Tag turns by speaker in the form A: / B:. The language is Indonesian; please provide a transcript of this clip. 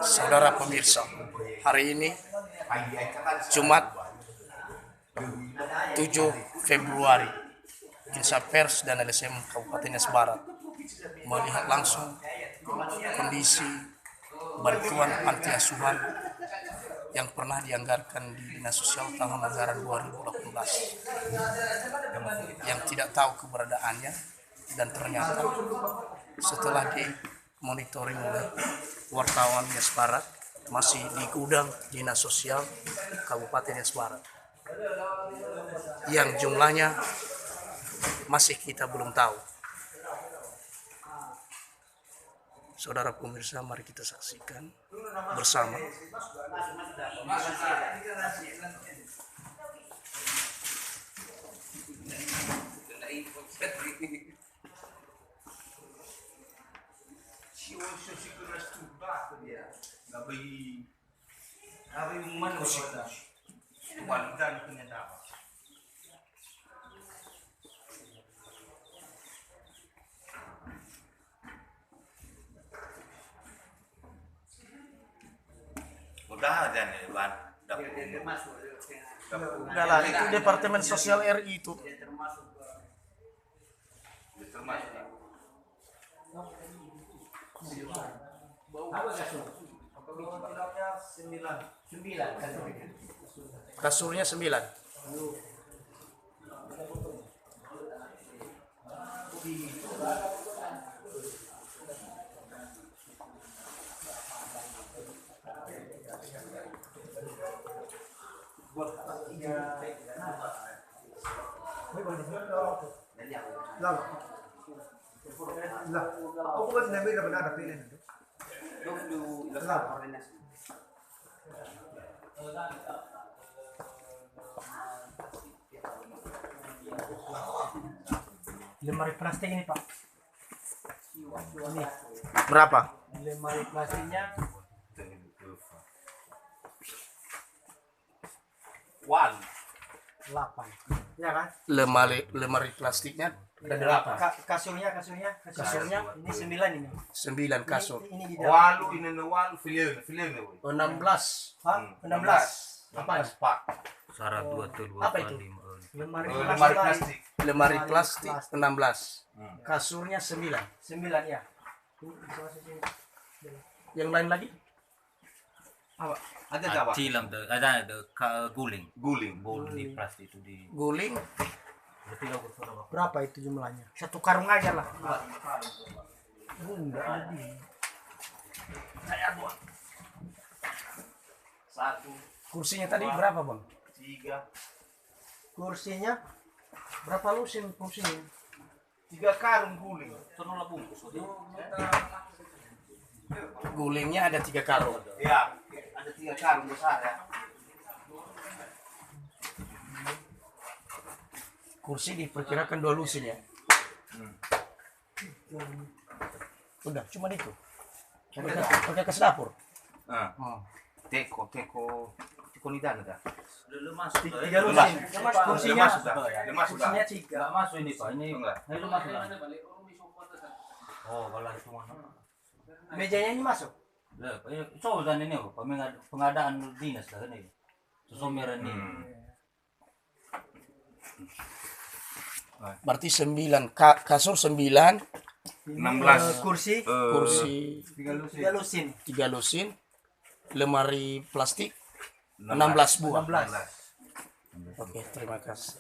A: Saudara pemirsa, hari ini Jumat 7 Februari, Insa Pers dan LSM Kabupaten Nias Barat melihat langsung kondisi bantuan panti asuhan yang pernah dianggarkan di Dinas Sosial tahun anggaran 2018 yang tidak tahu keberadaannya, dan ternyata setelah dimonitoring oleh wartawan Nias Barat masih di gudang Dinas Sosial Kabupaten Nias Barat yang jumlahnya masih kita belum tahu. Saudara pemirsa, mari kita saksikan bersama.
B: Udah aja nih, Ban.
A: Udah lah, itu Departemen Sosial RI itu. Kasurnya 9.
C: Aku kan nabi dah benar pilih itu.
D: Lemari plastik ini, Pak. Ini
A: Berapa?
D: lemari plastiknya 8. Ya kan?
A: Lemari plastiknya ada 8.
D: Kasurnya ini 9 ini.
A: 9 kasur.
D: Ini di dalam.
B: Walu ini walu filem
A: 16.
D: Hah? 16.
B: apa pak?
E: Syarat 2 tuh 2
A: Apa itu?
D: Lemari
B: Lemari
D: plastik.
B: plastik.
A: Lemari plastik 16.
B: Hmm.
A: Kasurnya 9.
D: 9 ya. Ini bisa masuk sini.
A: Yang lain lagi?
B: Apa? Ada apa?
E: Cilam tuh, ada guling.
B: Guling.
E: Bol di plastik itu di.
A: Guling.
D: Berapa itu jumlahnya? Satu karung aja lah. Enggak lebih.
B: Satu,
A: Kursinya tadi berapa, Bang?
B: 3,
D: Kursinya berapa lusin kursinya?
B: 3 karung guling.
A: Gulingnya ada 3 karung.
B: Ya, ada 3 karung besar ya.
A: Kursi diperkirakan 2 lusin ya. Udah, cuma itu. Pakai ke dapur.
B: Nah,
A: Oh.
B: teko ni dah ada.
D: 3 lusin. Kursinya
B: Lemas sudah.
D: kursinya 3.
E: Enggak masuk ini, Pak. Ini
B: Enggak.
E: itu masuk. Oh, kalau itu mana?
D: Mejanya ini masuk.
E: Lah, so dan ini apa? Pengadaan dinas dah ini. Susomeran ini.
A: Berarti 9 kasur 9,
B: 16.
D: Kursi
A: kursi
D: 3 lusin.
A: 3 lusin, lemari plastik 16 buah.
D: 16.
A: Oke, terima kasih.